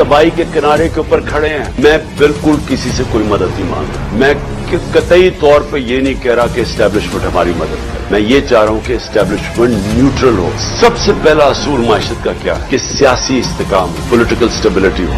तबाही के किनारे के ऊपर खड़े हैं। मैं बिल्कुल किसी से कोई मदद नहीं मांग रहा। मैं कतई तौर पे ये नहीं कह रहा कि एस्टेब्लिशमेंट हमारी मदद करे। मैं ये चाह रहा हूं कि एस्टेब्लिशमेंट न्यूट्रल हो। सबसे पहला असूल माशरत का क्या कि सियासी इस्तेकाम, पॉलिटिकल स्टेबिलिटी हो।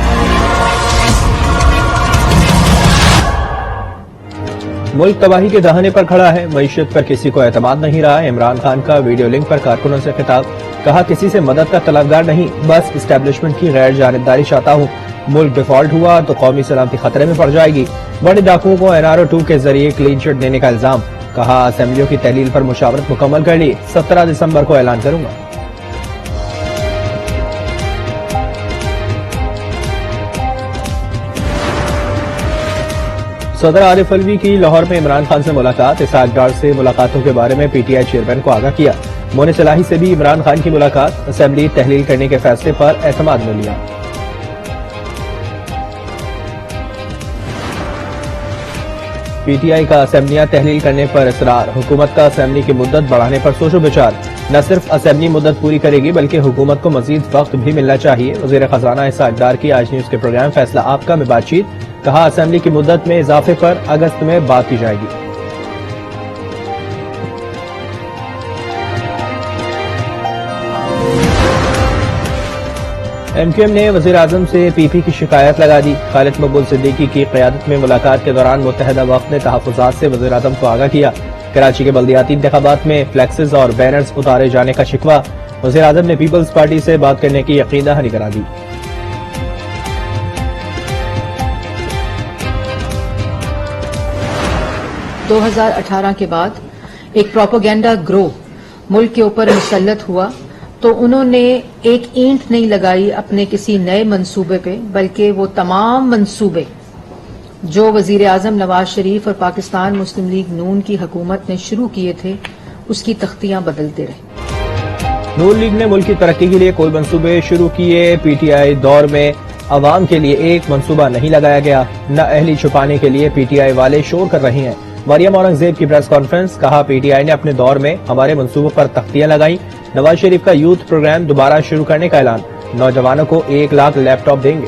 मुल्क तबाही के दहाने पर खड़ा है, मईशत पर किसी को एतमाद नहीं रहा। इमरान खान का वीडियो लिंक पर कारकुनों से खिताब, कहा किसी से मदद का तलबगार नहीं, बस एस्टेब्लिशमेंट की गैर जानिबदारी चाहता हूँ। मुल्क डिफॉल्ट हुआ तो कौमी सलामती खतरे में पड़ जाएगी। बड़े डाकुओं को NRO 2 के जरिए क्लीन चिट देने का इल्जाम, कहा असेंबलियों की तहलील पर मुशावरत मुकम्मल कर ली, 17 दिसंबर को ऐलान करूंगा। सदर आरिफ अलवी की लाहौर में इमरान खान से मुलाकात, इसहाक डार से मुलाकातों के बारे में PTI चेयरमैन को आगाह किया। मोने सलाही से भी इमरान खान की मुलाकात, असेंबली तहलील करने के फैसले पर एतमाद में लिया। PTI का असेंबलियां तहलील करने पर इसरार, हुकूमत का असेंबली की मुद्दत बढ़ाने पर सोचो विचार। न सिर्फ असेंबली मुद्दत पूरी करेगी बल्कि हुकूमत को मजीद वक्त भी मिलना चाहिए। वजीर खजाना इसहाक डार की आज न्यूज के प्रोग्राम फैसला आपका में बातचीत, कहा असेंबली की मुद्दत में इजाफे पर अगस्त में बात की जाएगी। MQM ने वजीर आजम से PP की शिकायत लगा दी। खालिद मकबूल सिद्दीकी की क़यादत में मुलाकात के दौरान मुत्तहिदा वफ़द ने तहफ़्फ़ुज़ात से वजीर आजम को आगाह किया। कराची के बल्दियाती इंतखाबात में फ्लैक्सेस और बैनर्स उतारे जाने का शिकवा, वजीर आजम ने पीपल्स पार्टी से बात करने की यकीन दहानी करा दी। दो 2018 के बाद एक प्रोपेगेंडा ग्रोह मुल्क के ऊपर मुसल्लत हुआ तो उन्होंने एक ईंट नहीं लगाई अपने किसी नए मंसूबे पे, बल्कि वो तमाम मंसूबे जो वजीर आजम नवाज शरीफ और पाकिस्तान मुस्लिम लीग नून की हुकूमत ने शुरू किए थे उसकी तख्तियां बदलते रहे। नून लीग ने मुल्क की तरक्की के लिए कोई मंसूबे शुरू किए। PTI दौर में अवाम के लिए एक मंसूबा नहीं लगाया गया। न अहली छुपाने के लिए PTI वाले शोर कर रहे हैं। मरियम औरंगजेब की प्रेस कॉन्फ्रेंस, कहा PTI ने अपने दौर में हमारे मंसूबों पर तख्तियां लगाई। नवाज शरीफ का यूथ प्रोग्राम दोबारा शुरू करने का ऐलान, नौजवानों को 1 लाख लैपटॉप देंगे।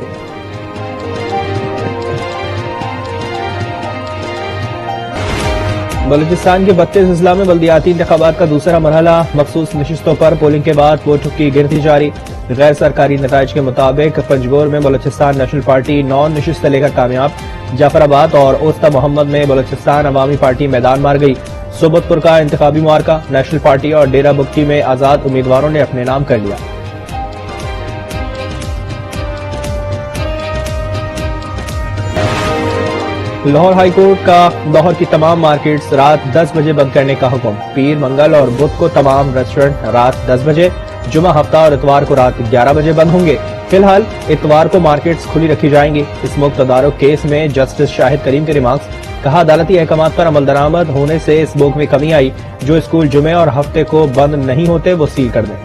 बलूचिस्तान के 32 अजला में बल्दियाती इंतखाबात का दूसरा मरहला, मखसूस नशिस्तों पर पोलिंग के बाद वोटों की गिनती जारी। गैर सरकारी नताइज के मुताबिक पंजगोर में बलूचिस्तान नेशनल पार्टी 9 नशिस्तें लेकर कामयाब। जाफराबाद और ओस्ता मोहम्मद में बलूचिस्तान अवामी पार्टी मैदान मार गई। सोबतपुर का इंतखाबी मार्का, नेशनल पार्टी और डेरा बुक्की में आजाद उम्मीदवारों ने अपने नाम कर लिया। लाहौर हाईकोर्ट का लाहौर की तमाम मार्केट्स रात 10 बजे बंद करने का हुक्म। पीर, मंगल और बुध को तमाम रेस्टोरेंट रात 10 बजे, जुमा, हफ्ता और इतवार को रात 11 बजे बंद होंगे। फिलहाल इतवार को मार्केट्स खुली रखी जाएंगी। इस मुक्त तदारुक केस में जस्टिस शाहिद करीम के रिमार्क्स, कहा अदालती अहकामात पर अमल दरामद होने से इस बुक में कमी आई। जो स्कूल जुमे और हफ्ते को बंद नहीं होते वो सील कर दें।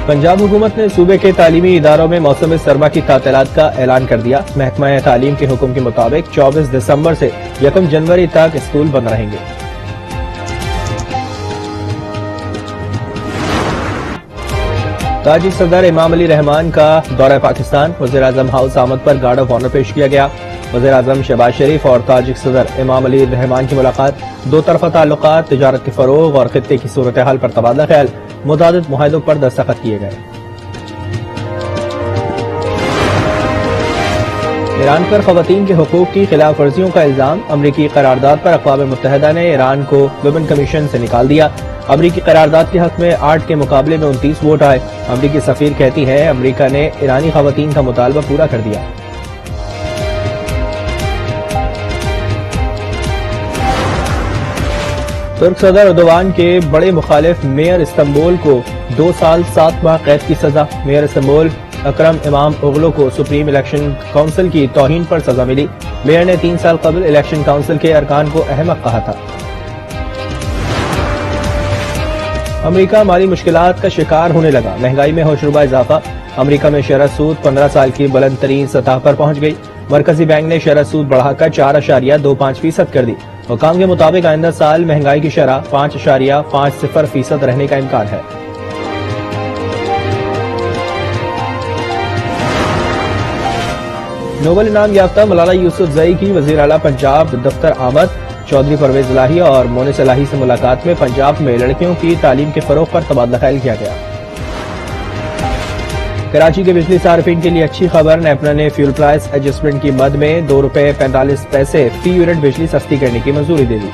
पंजाब हुकूमत ने सूबे के तालीमी इदारों में मौसम सरमा की तातीलात का ऐलान कर दिया। महकमा तालीम के हुक्म के मुताबिक 24 दिसंबर से 1 जनवरी तक स्कूल बंद रहेंगे। ताजिक सदर इमाम अली रहमान का दौरा पाकिस्तान, वज़ीर आज़म हाउस आमद पर गार्ड ऑफ ऑनर पेश किया गया। वज़ीर आज़म शहबाज शरीफ और ताजिक सदर इमाम अली रहमान की मुलाकात, दो तरफा ताल्लुकात, तिजारत के फरोग और खित्ते की सूरत हाल पर तबादला ख्याल, मुतादिद मुआहदों पर दस्तखत किए गए। ईरान पर खवातीन के हुकूक की खिलाफ वर्जियों का इल्जाम, अमरीकी करारदाद पर अक़वाम मुत्तहिदा ने ईरान को वुमेन कमीशन से निकाल दिया। अमरीकी करारदाद के हक में 8 के मुकाबले में 29 वोट आए। अमरीकी सफीर कहती है अमरीका ने ईरानी खवातीन का मुतालबा पूरा कर दिया। तुर्क सदर एर्दोगान के बड़े मुखालिफ मेयर इस्तांबुल को 2 साल 7 माह कैद की सजा। मेयर इस्तांबुल अकरम इमाम ओगलो को सुप्रीम इलेक्शन काउंसिल की तौहीन पर सजा मिली। मेयर ने 3 साल कबल इलेक्शन काउंसिल के अरकान को अहमक कहा था। अमरीका माली मुश्किलात का शिकार होने लगा, महंगाई में होशरुबा इजाफा। अमरीका में शरह सूद 15 साल की बुलंद तरीन सतह पर पहुंच गई। मरकजी बैंक ने शरह सूद बढ़ाकर 4.25% कर दी। हुकाम के मुताबिक आइंदा साल महंगाई की शरह 5.50% रहने का इम्कान है। नोबेल इनाम याफ्ता मलाला यूसुफजई की वजीर आला पंजाब दफ्तर आमद, चौधरी परवेज इलाही और मोनिस इलाही से मुलाकात में पंजाब में लड़कियों की तालीम के फरोग पर तबादला ख्याल किया गया। कराची के बिजली सार्फिन के लिए अच्छी खबर, नेपरा ने फ्यूल प्राइस एडजस्टमेंट की मद में ₹2.45 फी यूनिट बिजली सस्ती करने की मंजूरी दे दी।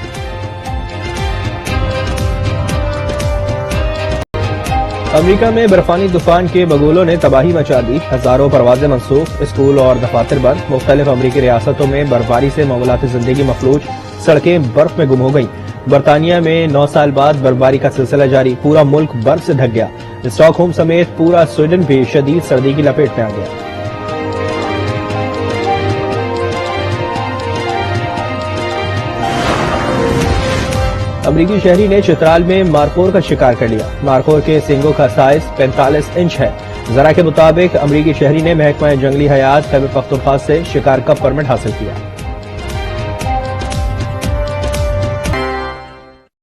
अमेरिका में बर्फानी तूफान के बगोलों ने तबाही मचा दी, हजारों परवाजें मनसूख, स्कूल और दफातर बंद। मुख्तलिफ अमरीकी रियासतों में बर्फबारी से मामूलाती जिंदगी मफलूज, सड़कें बर्फ में गुम हो गईं। बरतानिया में 9 साल बाद बर्फबारी का सिलसिला जारी, पूरा मुल्क बर्फ से ढक गया। स्टॉकहोम समेत पूरा स्वीडन भी शदीद सर्दी की लपेट में आ गया। अमरीकी शहरी ने चित्राल में मारकोर का शिकार कर लिया। मारकोर के सींगों का साइज 45 इंच है। जरा के मुताबिक अमरीकी शहरी ने महकमा जंगली हयात खैबर पख्तूनख्वा से शिकार का परमिट हासिल किया।